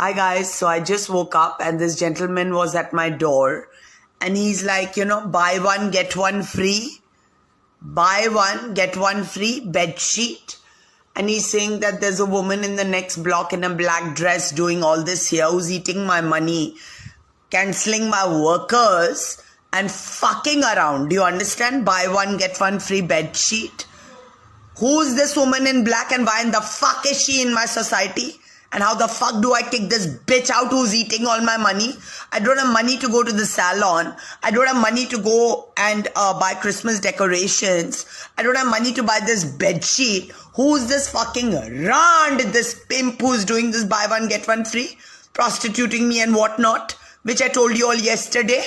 Hi guys, so I just woke up and this gentleman was at my door and he's like, buy one, get one free. Buy one, get one free bed sheet. And he's saying that there's a woman in the next block in a black dress doing all this here who's eating my money, cancelling my workers and fucking around. Do you understand? Buy one, get one free bed sheet. Who's this woman in black and why in the fuck is she in my society? And how the fuck do I kick this bitch out who's eating all my money? I don't have money to go to the salon. I don't have money to go and buy Christmas decorations. I don't have money to buy this bed sheet. Who's this fucking rand, this pimp who's doing this buy one, get one free? Prostituting me and whatnot, which I told you all yesterday.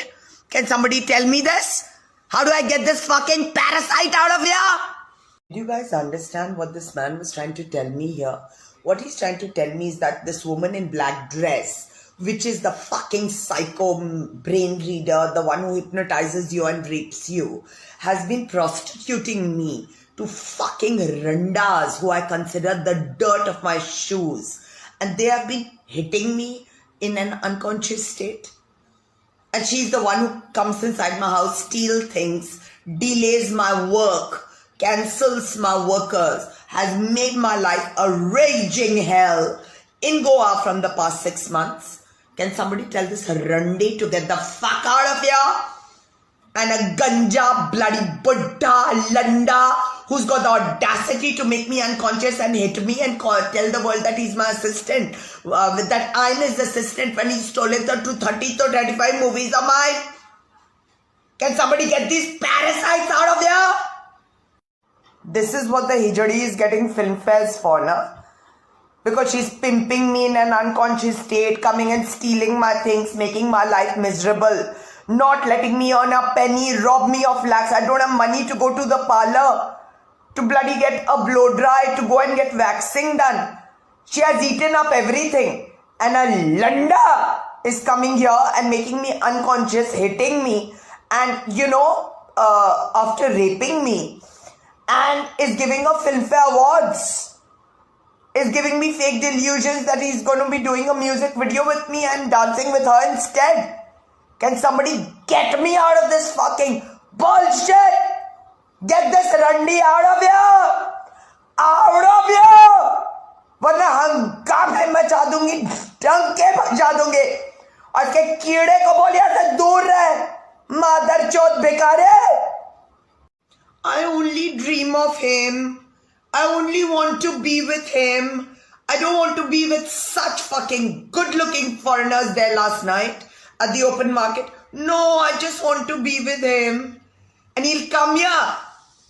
Can somebody tell me this? How do I get this fucking parasite out of here? Do you guys understand what this man was trying to tell me here? What he's trying to tell me is that this woman in black dress, which is the fucking psycho brain reader, the one who hypnotizes you and rapes you, has been prostituting me to fucking randas who I consider the dirt of my shoes. And they have been hitting me in an unconscious state. And she's the one who comes inside my house, steals things, delays my work, cancels my workers, has made my life a raging hell in Goa from the past 6 months. Can somebody tell this Randi to get the fuck out of here? And a ganja bloody Buddha Landa who's got the audacity to make me unconscious and hit me and tell the world that he's my assistant. That I'm his assistant when he stole the 230 to 35 movies of mine. Can somebody get these parasites out of here? This is what the Hijadi is getting filmfares for, na? Because she's pimping me in an unconscious state, coming and stealing my things, making my life miserable, not letting me earn a penny, rob me of lakhs. I don't have money to go to the parlor, to bloody get a blow dry, to go and get waxing done. She has eaten up everything. And a Landa is coming here and making me unconscious, hitting me, and after raping me. And is giving a Filmfare Awards. Is giving me fake delusions that he's going to be doing a music video with me and dancing with her instead. Can somebody get me out of this fucking bullshit? Get this Randi out of here! Out of here! वरना हंगामे मचा दूंगी, डंके बजा दूंगी. और इसके कीड़े को बोलिए से दूर रहे, मादरचोद भिखारी. I only dream of him. I only want to be with him. I don't want to be with such fucking good-looking foreigners there last night at the open market. No, I just want to be with him. And he'll come here.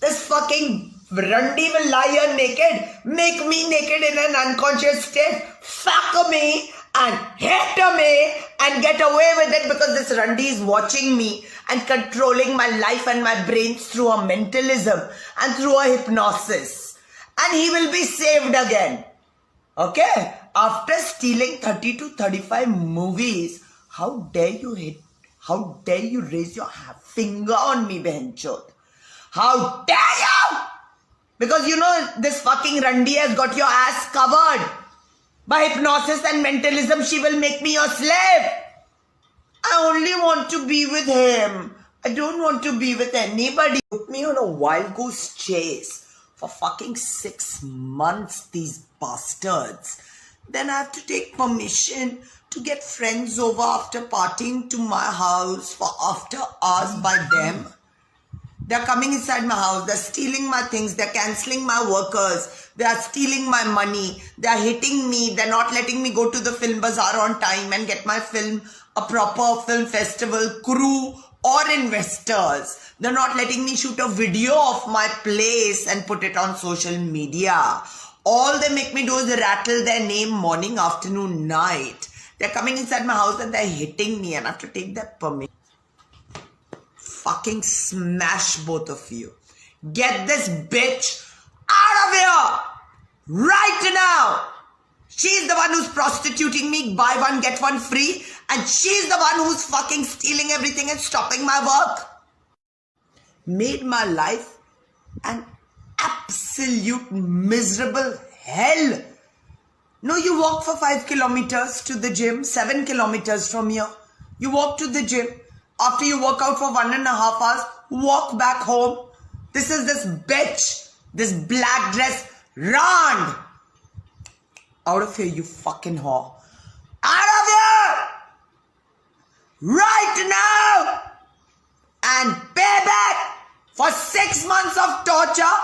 This fucking Randi will lie here naked, make me naked in an unconscious state, fuck me and hit me and get away with it because this Randi is watching me and controlling my life and my brains through a mentalism and through a hypnosis. And he will be saved again. Okay? After stealing 30 to 35 movies, how dare you raise your finger on me, Behenchod? How dare you? Because this fucking Randi has got your ass covered. By hypnosis and mentalism, she will make me your slave. I only want to be with him. I don't want to be with anybody. Put me on a wild goose chase for fucking 6 months, these bastards. Then I have to take permission to get friends over after partying to my house for after hours by them. They're coming inside my house, they're stealing my things, they're cancelling my workers, they're stealing my money, they're hitting me, they're not letting me go to the film bazaar on time and get my film, a proper film festival crew or investors. They're not letting me shoot a video of my place and put it on social media. All they make me do is rattle their name morning, afternoon, night. They're coming inside my house and they're hitting me and I have to take their permission. Fucking smash both of you. Get this bitch out of here right now. She's the one who's prostituting me, buy one get one free, and she's the one who's fucking stealing everything and stopping my work. Made my life an absolute miserable hell. No, you walk for 5 kilometers to the gym, 7 kilometers from here. You walk to the gym. After you work out for 1.5 hours, walk back home. This is this bitch, this black dress, Rand. Out of here, you fucking whore. Out of here! Right now! And pay back for 6 months of torture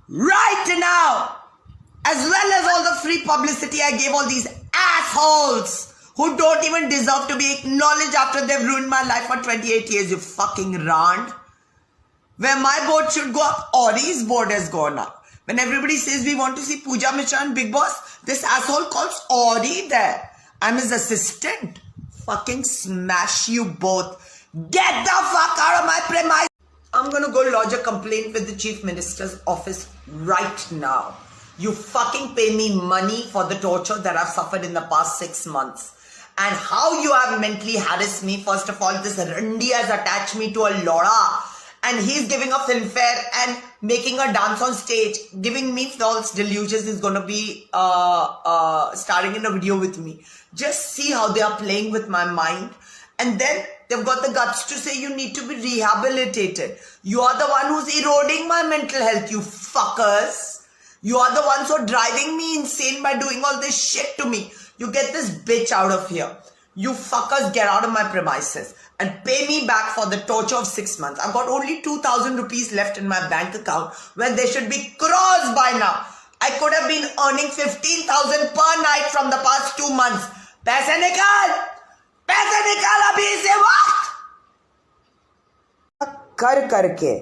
right now! As well as all the free publicity I gave all these assholes who don't even deserve to be acknowledged after they've ruined my life for 28 years, you fucking Rand. Where my board should go up, Auri's board has gone up. When everybody says we want to see Pooja Mishra and Bigg Boss, this asshole calls Auri there. I'm his assistant. Fucking smash you both. Get the fuck out of my premise. I'm gonna go lodge a complaint with the Chief Minister's office right now. You fucking pay me money for the torture that I've suffered in the past 6 months. And how you have mentally harassed me. First of all, this Randi has attached me to a Lora. And he's giving a filmfare and making a dance on stage, giving me false delusions. He's going to be starring in a video with me. Just see how they are playing with my mind. And then they've got the guts to say you need to be rehabilitated. You are the one who's eroding my mental health, you fuckers. You are the ones who are driving me insane by doing all this shit to me. You get this bitch out of here. You fuckers get out of my premises and pay me back for the torture of 6 months. I've got only 2,000 rupees left in my bank account when there should be crores by now. I could have been earning 15,000 per night from the past 2 months. पैसे निकाल अभी से वक्त कर करके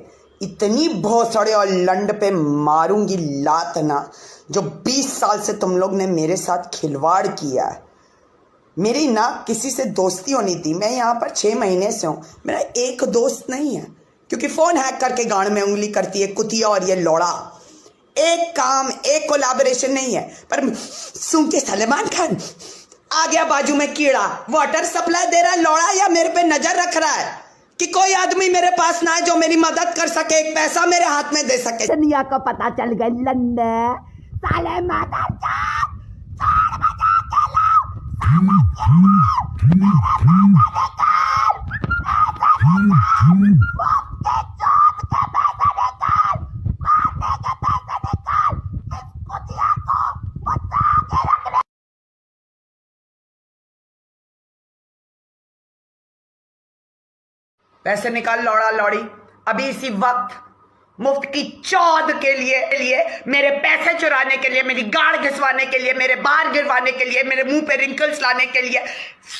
इतनी भोसड़े और लंड पे मारूंगी लात ना, जो 20 साल से तुम लोग ने मेरे साथ खिलवाड़ किया है। मेरी ना किसी से दोस्ती होनी थी। मैं यहाँ पर 6 महीने से हूँ। मेरा एक दोस्त नहीं है, क्योंकि फोन हैक करके गांड में उंगली करती है कुतिया और ये लौड़ा। एक काम, एक कोलैबोरेशन नहीं है। पर सुन के सलमान खान आ गया बाजू में कीड़ा, वाटर सप्लाई दे रहा है लौड़ा, या मेरे पे नजर रख रहा है कि कोई आदमी मेरे पास ना है जो मेरी मदद कर सके, एक पैसा मेरे हाथ में दे सके। दुनिया को पता चल गया लंडे साले मदद पैसे निकाल लौड़ा लौड़ी अभी इसी वक्त। मुफ्त की चौध के लिए मेरे पैसे चुराने के लिए, मेरी गाड़ घिसवाने के लिए, मेरे बाल गिरवाने के लिए, मेरे मुंह पे रिंकल्स लाने के लिए,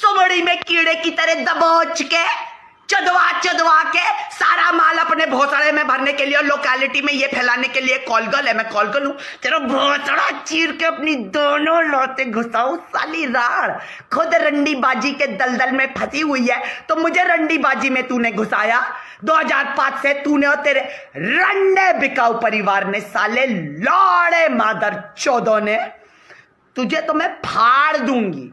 सुमड़ी में कीड़े की तरह दबोच के चदवा के सारा माल अपने भोसड़े में भरने के लिए और लोकेलिटी में ये फैलाने के लिए कॉल गर्ल है। मैं कॉल गर्ल हूं, तेरा भोसड़ा चीर के अपनी दोनों लौटे घुसाऊं साली राड़। खुद रंडी बाजी के दलदल में फंसी हुई है तो मुझे रंडी बाजी में तूने घुसाया। 2005 से तूने और तेरे रंडे बिकाऊ परिवार ने, साले लौड़े मादर चौदों ने, तुझे तो मैं फाड़ दूंगी,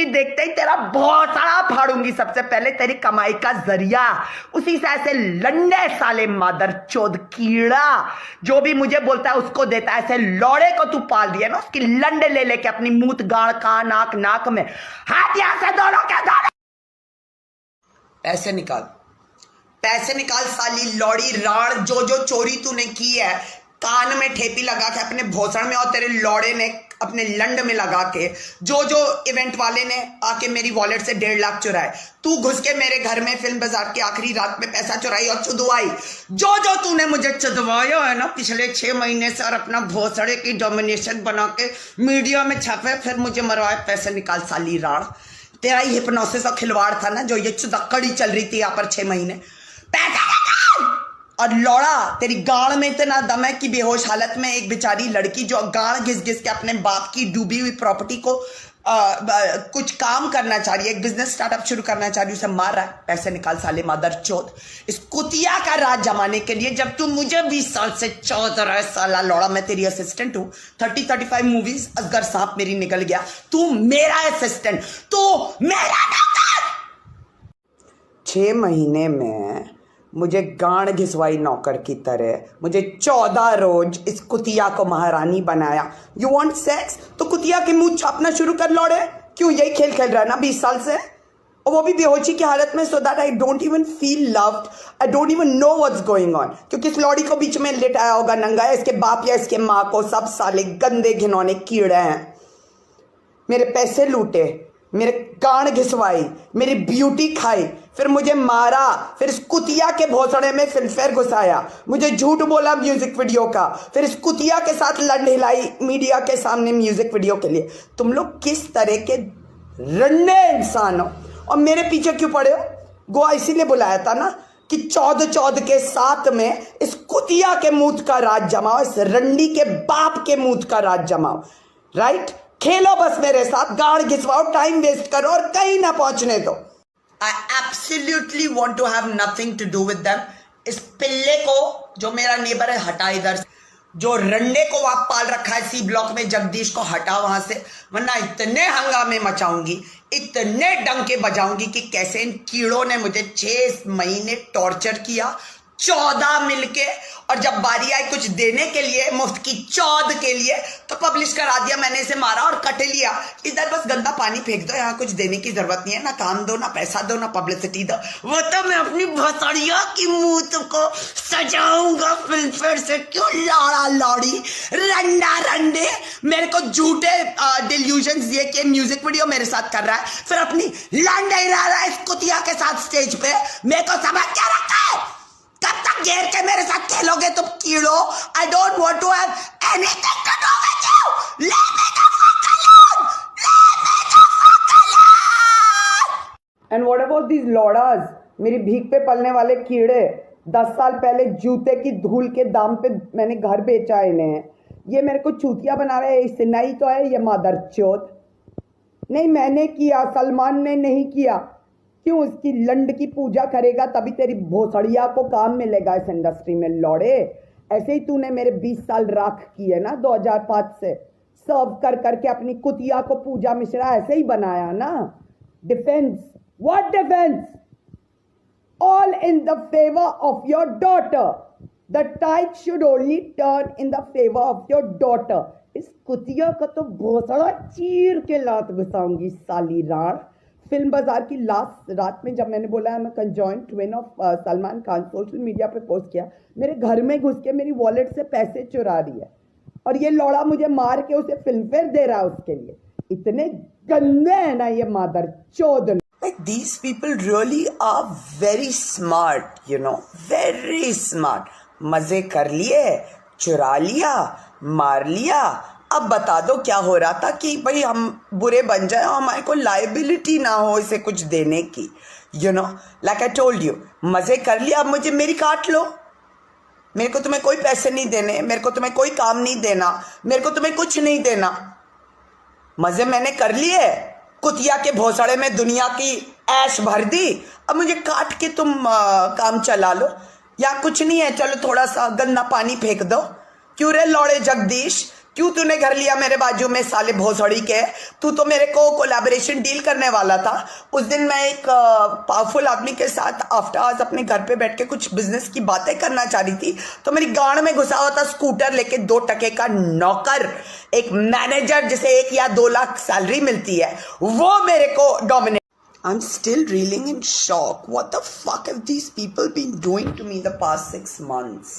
देखते ही तेरा भौसड़ा फाड़ूंगी। सबसे पहले तेरी कमाई का जरिया, उसी से ऐसे लंडे साले मादर चौद कीड़ा जो भी मुझे बोलता है उसको देता है। ऐसे लौड़े को तू पाल दिया ना, उसकी लंडे ले लेके अपनी मूत गाड़ कान आंख नाक में, हाथ यहां से दोनों के दोनों। पैसे निकाल साली लौड़ी राड़। जो चोरी तूने की है, कान में ठेपी लगा के अपने भोसड़ में और तेरे लौड़े ने अपने लंड में लगा के, जो इवेंट वाले ने आके मेरी वॉलेट से 1.5 लाख चुराए, तू घुस के मेरे घर में फिल्म बाजार की आखिरी रात में पैसा चुराई और चुदवाई। जो तूने मुझे चुदवाया है ना पिछले 6 महीने से, और अपना भोसड़े की डोमिनेशन बना के मीडिया में छापे, फिर मुझे मरवाए। पैसे निकाल साली राड़। तेरा ही हिप्नोसिस और खिलवाड़ था ना जो ये चुदक्कड़ी चल रही थी यहाँ पर 6 महीने। पैसा और लौड़ा, तेरी गाड़ में इतना दम है कि बेहोश हालत में एक बेचारी लड़की जो गाड़ घिस के अपने बाप की डूबी हुई प्रॉपर्टी को कुछ काम करना चाह रही है, एक बिजनेस स्टार्टअप शुरू करना चाह रही है, उसे मार रहा है। पैसे निकाल साले मादर चौथ, इस कुतिया का राज जमाने के लिए। जब तू मुझे 20 साल से चौथ रहा है साला लौड़ा, मैं तेरी असिस्टेंट हूँ। 30-35 मूवीज असगर सांप मेरी निकल गया, तू मेरा असिस्टेंट, तू मेरा नौकर। 6 महीने में मुझे गांड घिसवाई नौकर की तरह, मुझे 14 रोज इस कुतिया को महारानी बनाया। यू वांट सेक्स तो कुतिया के मुंह छापना शुरू कर लौड़े। क्यों यही खेल खेल रहा है ना 20 साल से, और वो भी बेहोशी की हालत में, so that I don't even feel loved, I don't even know what's going on. क्योंकि इस लौड़ी को बीच में लिटाया होगा नंगा, इसके बाप या इसके माँ को, सब साले गंदे घिनौने कीड़े हैं। मेरे पैसे लूटे, मेरे गांड घिसवाई, मेरी ब्यूटी खाई, फिर मुझे मारा, फिर इस कुतिया के भोसड़े में फिल्मफेयर घुसाया, मुझे झूठ बोला म्यूजिक वीडियो का, फिर इस कुतिया के साथ लंड हिलाई मीडिया के सामने म्यूजिक वीडियो के लिए। तुम लोग किस तरह के रन्ने इंसान हो और मेरे पीछे क्यों पड़े हो? गोवा इसीलिए बुलाया था ना कि चौद के साथ में इस कुतिया के मूत का राज जमाओ, इस रंडी के बाप के मूत का राज जमाओ। राइट, खेलो बस मेरे साथ, गाड़ घिसवाओ, टाइम वेस्ट करो और कहीं ना पहुंचने दो। I absolutely want to have nothing to do with them. इस पिल्ले को जो मेरा नेबर है हटा इधर से, जो रंडे को आप पाल रखा है सी ब्लॉक में, जगदीश को हटा वहां से, वरना इतने हंगामे मचाऊंगी, इतने डंके बजाऊंगी कि कैसे इन कीड़ों ने मुझे 6 महीने टॉर्चर किया, 14 मिलके, और जब बारी आई कुछ देने के लिए मुफ्त की चौद के लिए तो पब्लिश करा दिया, मैंने इसे मारा और कट लिया। इधर बस गंदा पानी फेंक दो, यहाँ कुछ देने की जरूरत नहीं है, ना काम दो, ना पैसा दो, ना पब्लिसिटी दो। वो तो मैं अपनी भसड़िया की मूत को सजाऊंगा फिल्मफेयर से। क्यों लौड़ा लौड़ी रंडा रंडे मेरे को झूठे डिल्यूजन्स दिए कि म्यूजिक वीडियो मेरे साथ कर रहा है, फिर अपनी लंडे रहा है इस कुतिया के साथ स्टेज पे। मेरे को समझ क्या रखा है? कब तक घेर के मेरे साथ खेलोगे तुम कीड़ो? I don't want to have anything to do with you. Leave me the fuck alone. Leave me the fuck alone. And what about these lordas? मेरी भीख पे पलने वाले कीड़े, 10 साल पहले जूते की धूल के दाम पे मैंने घर बेचा इन्हें। ये मेरे को चूतिया बना रहे हैं, इससे नहीं तो है ये मादर चोद। नहीं मैंने किया, सलमान ने नहीं किया। क्यों उसकी लंड की पूजा करेगा तभी तेरी भोसड़िया को काम मिलेगा इस इंडस्ट्री में लौड़े। ऐसे ही तूने मेरे 20 साल राख किए ना 2005 से, सर्व कर करके अपनी कुतिया को पूजा मिश्रा ऐसे ही बनाया ना। Defence, what defence? All in the favour of your daughter. The tide should only turn in the favour of your daughter. इस कुतिया का तो भोसड़ा चीर के लात घुसाऊंगी साली राण। फिल्म बाजार की लास्ट रात में जब मैंने बोला मैं conjoint twin of Salman Khan, social media पे पोस्ट किया, मेरे घर में घुस के मेरी वॉलेट से पैसे चुरा रही है और ये लौड़ा मुझे मार के उसे फिल्मफेयर दे रहा है उसके लिए। इतने गंदे हैं ना ये मादर चोद। Like these people really are very smart, you know, very smart. मजे कर लिए, चुरा लिया, मार लिया। अब बता दो क्या हो रहा था कि भाई हम बुरे बन जाए और हमारे को लाइबिलिटी ना हो इसे कुछ देने की। You know, like I told you, मजे कर लिया, अब मुझे मेरी काट लो। मेरे को तुम्हें कोई पैसे नहीं देने, मेरे को तुम्हें कोई काम नहीं देना, मेरे को तुम्हें कुछ नहीं देना। मजे मैंने कर लिए, कुतिया के भोसड़े में दुनिया की ऐश भर दी, अब मुझे काट के तुम काम चला लो। या कुछ नहीं है, चलो थोड़ा सा गंदा पानी फेंक दो। क्यों रे लौड़े जगदीश, क्यों तूने घर लिया मेरे बाजू में साले भोसड़ी के? तू तो मेरे को कोलैबोरेशन डील करने वाला था। उस दिन मैं एक पावरफुल आदमी के साथ आफ्टर आवर्स अपने घर पे बैठ के कुछ बिजनेस की बातें करना चाह रही थी, तो मेरी गांड में घुसा हुआ था स्कूटर लेके 2 टके का नौकर, एक मैनेजर जिसे 1 या 2 लाख सैलरी मिलती है, वो मेरे को dominate. I'm still reeling in shock. What the fuck have these people been doing to me the past 6 months?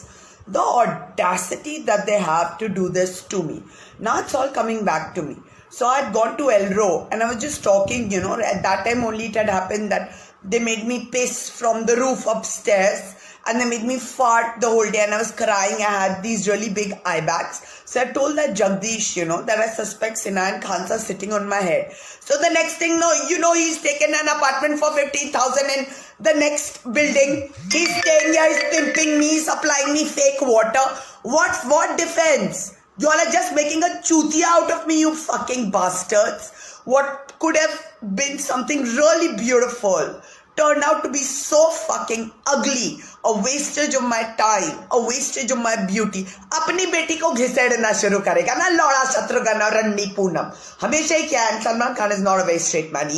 The audacity that they have to do this to me. Now it's all coming back to me. So I had gone to Elro and I was just talking, you know, at that time only it had happened that they made me piss from the roof upstairs and they made me fart the whole day and I was crying. I had these really big eye bags. So I told that Jagdish, you know, that I suspect Sinha and Khansa sitting on my head. So the next thing, no, you know, he's taken an apartment for 15,000 in the next building. He's staying here, he's pimping me, supplying me fake water. What defense? You all are just making a chutia out of me, you fucking bastards. What could have been something really beautiful turned out to be so fucking ugly. A wastage of my time, a wastage of my beauty. अपनी बेटी को घिसेड़ना शुरू करेगा ना लौड़ा शत्रुघ्न और रन्नी पूनम। हमेशा ही क्या है, Salman Khan is not a very straight man.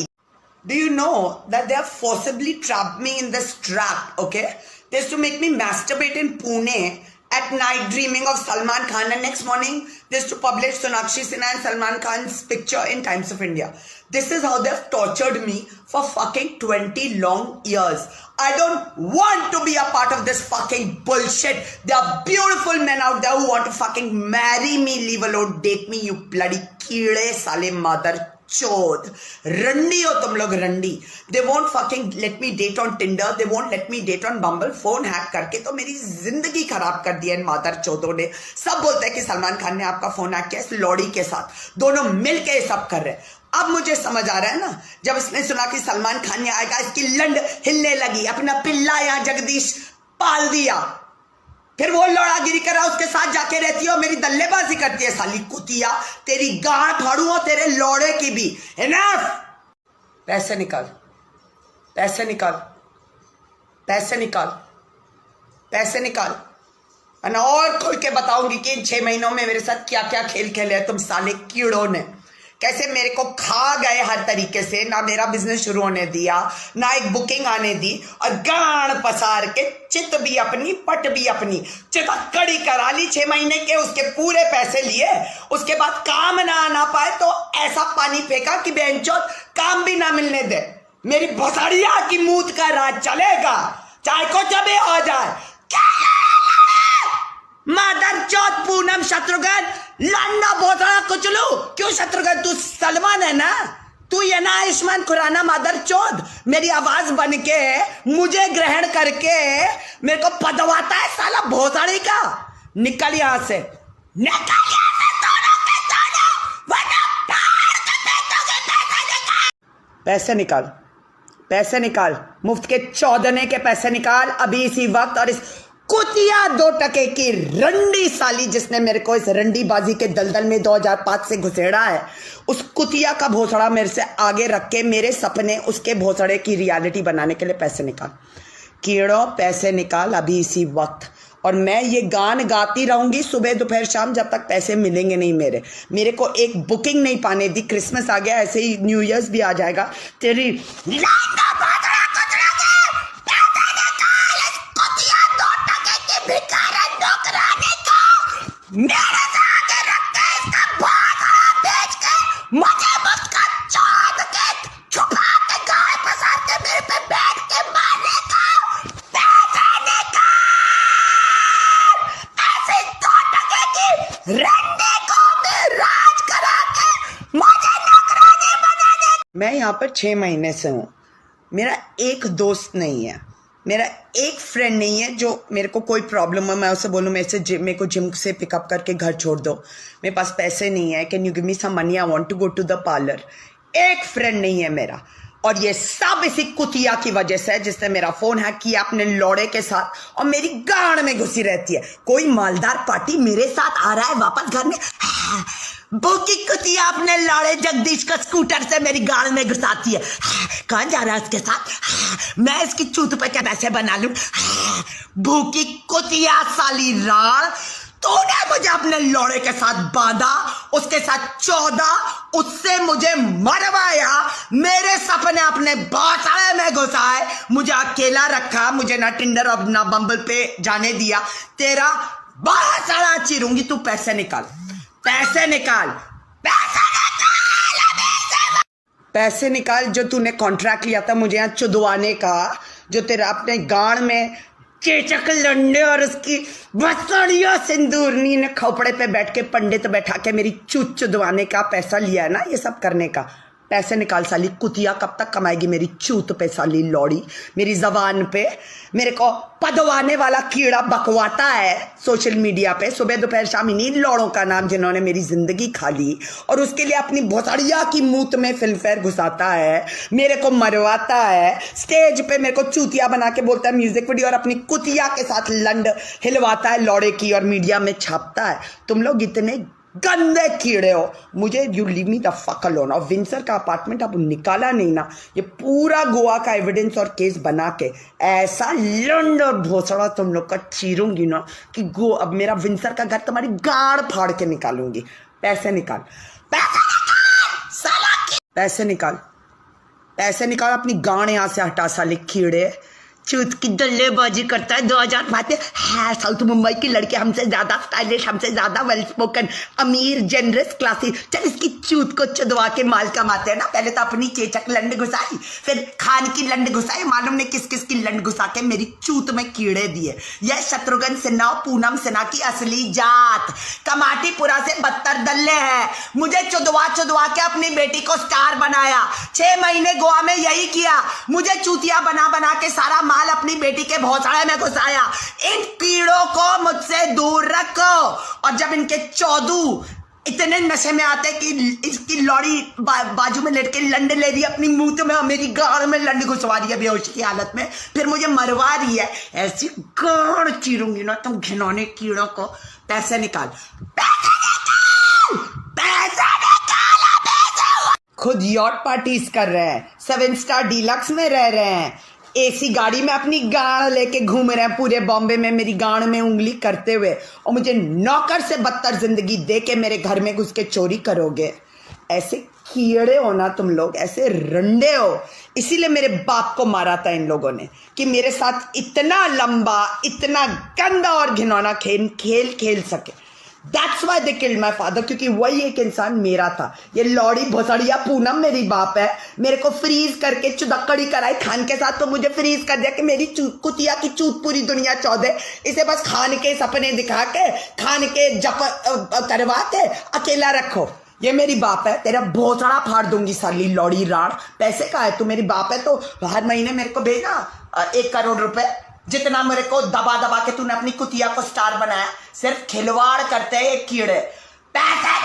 Do you know that they have forcibly trapped me in this trap, okay? They used to make me masturbate in Pune at night, dreaming of Salman Khan, and next morning they used to publish Sonakshi Sinha and Salman Khan's picture in Times of India. This is how they've tortured me for fucking 20 long years. I don't want to be a part of this fucking bullshit. There are beautiful men out there who want to fucking marry me, leave alone date me, you bloody कीड़े साले mother चोद रंडी हो तुम लोग रंडी. They won't fucking let me date on Tinder. They won't let me date on Bumble. Phone hack करके तो मेरी जिंदगी खराब कर दी है इन मादर चोदों ने. सब बोलते हैं कि सलमान खान ने आपका फोन हैक किया इस लौड़ी के साथ. दोनों मिलके ये सब कर रहे हैं. अब मुझे समझ आ रहा है ना, जब इसने सुना कि सलमान खान ने आएगा इसकी लंड हिलने लगी. अपना पिल्ला यहाँ जगदीश पाल दिया, फिर वो लौड़ागिरी करा उसके साथ जाके रहती है और मेरी दल्लेबाजी करती है. साली कुतिया, तेरी गांड फाड़ू और तेरे लौड़े की भी. इनफ. पैसे निकाल, पैसे निकाल, पैसे निकाल, पैसे निकाल. और खोल के बताऊंगी कि इन 6 महीनों में मेरे साथ क्या क्या खेल खेले हैं तुम साले कीड़ों ने. कैसे मेरे को खा गए हर तरीके से. ना मेरा बिजनेस शुरू होने दिया, ना एक बुकिंग आने दी, और गांड पसार के चित भी अपनी पट भी अपनी चितकड़ी करा ली 6 महीने के. उसके पूरे पैसे लिए, उसके बाद काम ना आना पाए तो ऐसा पानी फेंका कि बेंचोत काम भी ना मिलने दे. मेरी भसड़िया की मूत का राज चलेगा चाहे कुछ भी हो जाए. मादर चौथ पूनम शत्रुघ्न लंडा बोतला कुचलू. क्यों शत्रुघ्न, तू सलमान है ना, तू ये ना आयुष्मान खुराना मादर चौथ. मेरी आवाज बन के मुझे ग्रहण करके मेरे को पदवाता है साला भोसड़ी का. निकल यहां से, निकल यहां से दोनों के दोनों, वरना फाड़ के फेंकोगे. पैसे निकाल, पैसे निकाल, मुफ्त के चौदने के पैसे निकाल अभी इसी वक्त. और इस कुतिया 2 टके की रंडी साली जिसने मेरे को इस रंडीबाजी के दलदल में 2005 से घुसेड़ा है, उस कुतिया का भोसड़ा मेरे से आगे रख के मेरे सपने उसके भोसड़े की रियलिटी बनाने के लिए पैसे निकाल. कीड़ों पैसे निकाल अभी इसी वक्त. और मैं ये गान गाती रहूंगी सुबह दोपहर शाम जब तक पैसे मिलेंगे नहीं. मेरे को एक बुकिंग नहीं पाने दी. क्रिसमस आ गया, ऐसे ही न्यू ईयर्स भी आ जाएगा. तेरी मेरे साथ रख के इसका भोसड़ा बेच के मुझे मुझका चौथ के छुपा के गाय पसार के मेरे पे बैठ के मारने का पैसे निकाल. ऐसे 2 टके की रंडी को मैं राज करा के मुझे नौकरानी बनाने. मैं यहाँ पर 6 महीने से हूँ. मेरा एक दोस्त नहीं है, मेरा एक फ्रेंड नहीं है जो मेरे को कोई प्रॉब्लम है मैं उसे बोलूँ मेरे को जिम से पिकअप करके घर छोड़ दो. मेरे पास पैसे नहीं है, can you give me some money, I want to go to the parlour. एक फ्रेंड नहीं है मेरा. और ये सब इसी कुतिया की वजह से है जिसने मेरा फोन हैक किया अपने लौड़े के साथ और मेरी गांड में घुसी रहती है. कोई मालदार पार्टी मेरे साथ आ रहा है वापस घर में, बुकी कुतिया अपने लौड़े जगदीश का स्कूटर से मेरी गांड में घुसाती है. कहाँ जा रहा है उसके साथ, मैं इसकी चूत पे क्या पैसे बना लूं. भूखी कुतिया साली राड़, तूने मुझे अपने लौड़े के साथ बांधा, उसके साथ 14, उससे मुझे मरवाया, मेरे सपने अपने भोसड़े में घुसाए, मुझे अकेला रखा, मुझे ना टिंडर और ना बम्बल पे जाने दिया. तेरा भोसड़ा चीरूंगी. तू पैसे निकाल, पैसे निकाल, पैसे निकाल, पैसे निकाल. जो तूने कॉन्ट्रैक्ट लिया था मुझे यहाँ चुदवाने का, जो तेरा अपने गांड में चेचक लंडे और उसकी बसड़िया सिंदूरनी ने खोपड़े पे बैठ के पंडित बैठा के मेरी चूत चुदवाने का पैसा लिया है ना, ये सब करने का. पैसे निकाल साली कुतिया. कब तक कमाएगी मेरी चूत पे साली लौड़ी, मेरी जबान पे. मेरे को पदवाने वाला कीड़ा बकवाता है सोशल मीडिया पे सुबह दोपहर शाम इन्हीं लौड़ों का नाम जिन्होंने मेरी जिंदगी खा ली और उसके लिए अपनी भोसड़िया की मूत में फिल्मफेयर घुसाता है, मेरे को मरवाता है, स्टेज पे मेरे को चूतिया बना के बोलता है म्यूजिक वीडियो और अपनी कुतिया के साथ लंड हिलवाता है लौड़े की और मीडिया में छापता है. तुम लोग इतने गंदे कीड़े हो. मुझे you leave me the fuck alone. और विंसर का अपार्टमेंट अब निकाला नहीं ना, ये पूरा गोवा का एविडेंस और केस बना के ऐसा लंड और भोसड़ा तुम लोग का चीरूंगी ना कि अब मेरा विंसर का घर तुम्हारी गाड़ फाड़ के निकालूंगी. पैसे निकाल, पैसे निकाल साला, पैसे निकाल, पैसे निकाल. अपनी गाड़ यहां से हटा साले कीड़े. चूत की डल्लेबाजी करता है। 2000 बातें है। साउथ मुंबई की लड़के हमसे ज्यादा स्टाइलिश, हमसे ज्यादा वेल स्पोकन, अमीर, जेनरस, क्लासी। चल इसकी चूत को चुदवा के माल कमाते हैं ना। पहले तो अपनी चेचक लंड घुसाई, फिर खान की लंड घुसाई, मालूम ने किस किस की लंड घुसा के मेरी चूत में कीड़े दिए। यह शत्रुघ्न सिन्हा, पूनम सिन्हा की असली जात। कमाटीपुरा से 72 दल्ले हैं। मुझे चुदवा चुदवा के अपनी बेटी को स्टार बनाया। 6 महीने गोवा में यही किया। मुझे चूतिया बना बना के सारा माल अपनी बेटी के भौसड़े में घुसाया। इन कीड़ों को मुझसे दूर रखो। और जब इनके चौदू इतने नशे में आते कि इसकी लौड़ी बाजू में लेट के लंड ले रही है अपनी मुंह में, मेरी गाड़ में लंड घुसवा रही है बेहोशी की हालत में, फिर मुझे मरवा रही है। ऐसी गाड़ चीरूंगी ना तुम घिनौने कीड़ों को। पैसे निकाल, पैसे निकाल, पैसे निकाल। खुद यॉट पार्टीज कर रहे हैं, 7 स्टार डीलक्स में रह रहे हैं, एसी गाड़ी में अपनी गाड़ लेके घूम रहे हैं पूरे बॉम्बे में, मेरी गाड़ में उंगली करते हुए। और मुझे नौकर से बदतर जिंदगी दे के मेरे घर में घुस के चोरी करोगे। ऐसे कीड़े हो ना तुम लोग, ऐसे रंडे हो। इसीलिए मेरे बाप को मारा था इन लोगों ने कि मेरे साथ इतना लंबा, इतना गंदा और घिनौना खेल सके। That's why they killed my father, क्योंकि वही एक इंसान मेरा था। ये लौड़ी भोसड़िया पूनम मेरी बाप है। मेरे को फ्रीज करके चुदक्कड़ी कराई खान के साथ, तो मुझे फ्रीज कर दिया कि मेरी कुतिया की चूत पूरी दुनिया चौदे। इसे बस खान के सपने दिखा के, खान के जप करवा के अकेला रखो। ये मेरी बाप है, तेरा भोसड़ा फाड़ दूंगी साली लौड़ी राड़। पैसे का है तू मेरी बाप है तो हर महीने मेरे को भेजना 1 करोड़ रुपए, जितना मेरे को दबा दबा के तूने अपनी कुतिया को स्टार बनाया। सिर्फ खिलवाड़ करते हैं ये कीड़े। पैसे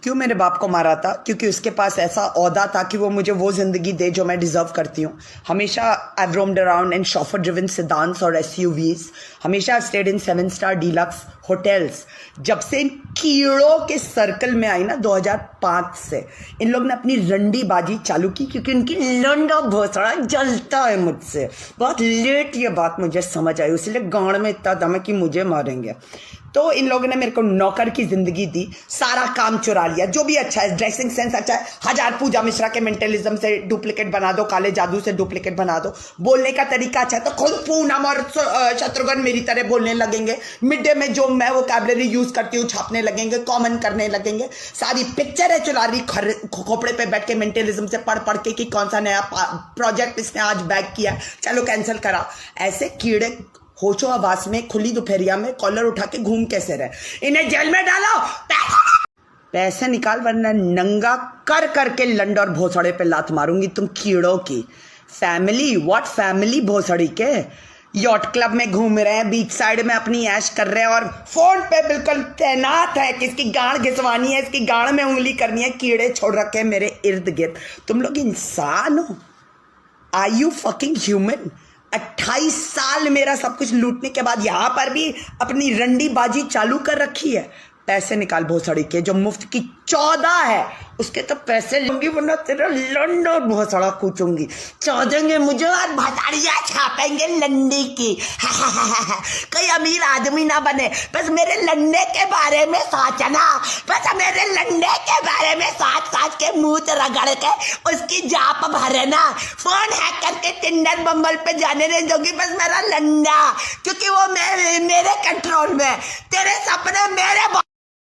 क्यों मेरे बाप को मारा था? क्योंकि उसके पास ऐसा औदा था कि वो मुझे वो जिंदगी दे जो मैं डिजर्व करती हूँ। हमेशा I roamed around in chauffeur driven sedans और SUVs। हमेशा stayed in 7 star deluxe hotels. जब से इन कीड़ों के सर्कल में आई ना 2005 से, इन लोग ने अपनी रंडी बाजी चालू की, क्योंकि उनकी लंडा भोसड़ा जलता है मुझसे। बहुत लेट ये बात मुझे समझ आई, इसलिए गांड में इतना दम है कि मुझे मारेंगे। तो इन लोगों ने मेरे को नौकर की जिंदगी दी, सारा काम चुरा लिया। जो भी अच्छा है, ड्रेसिंग सेंस अच्छा है, 1000 पूजा मिश्रा के मेंटलिज्म से डुप्लीकेट बना दो, काले जादू से डुप्लीकेट बना दो। बोलने का तरीका अच्छा है तो खुद पूनम और शत्रुघ्न मेरी तरह बोलने लगेंगे। मिड डे में जो मैं वोकैबुलरी यूज करती हूँ छापने लगेंगे, कॉमन करने लगेंगे। सारी पिक्चरें चुरा रही खोपड़े पे बैठ के मेंटलिज्म से पढ़ पढ़ के कि कौन सा नया प्रोजेक्ट इसने आज बैक किया, चलो कैंसिल करा। ऐसे कीड़े होशो आवास में खुली दोपहरिया में कॉलर उठा के घूम कैसे रहे? इन्हें जेल में डालो। पैसे निकाल वरना नंगा कर करके लंड और भोसड़े पे लात मारूंगी तुम कीड़ों की। फैमिली व्हाट फैमिली भोसड़ी के? यॉट क्लब में घूम रहे हैं, बीच साइड में अपनी ऐश कर रहे हैं और फोन पे बिल्कुल तैनात है कि इसकी गांड घिसवानी है, इसकी गांड में उंगली करनी है। कीड़े छोड़ रखे हैं मेरे इर्द गिर्द। तुम लोग इंसान हो? Are you fucking human? 28 साल मेरा सब कुछ लूटने के बाद यहां पर भी अपनी रंडी बाजी चालू कर रखी है। पैसे निकाल भोसड़ी के, जो मुफ्त की 14 है उसके तो पैसे लूंगी, वरना तेरा लंड और भोसड़ा कूचूंगी। चौदेंगे मुझे और भताड़िया छापेंगे लंडी की। कोई अमीर आदमी ना बने, बस मेरे लंडे के बारे में सोचना, बस मेरे लंडे के बारे में सोच के मुंह रगड़ के उसकी जाप भरना। फोन हैक करके टिंडर बम्बल पे जाने नहीं दोगी बस मेरा लंडा, क्योंकि वो मेरे कंट्रोल में। तेरे सपने मेरे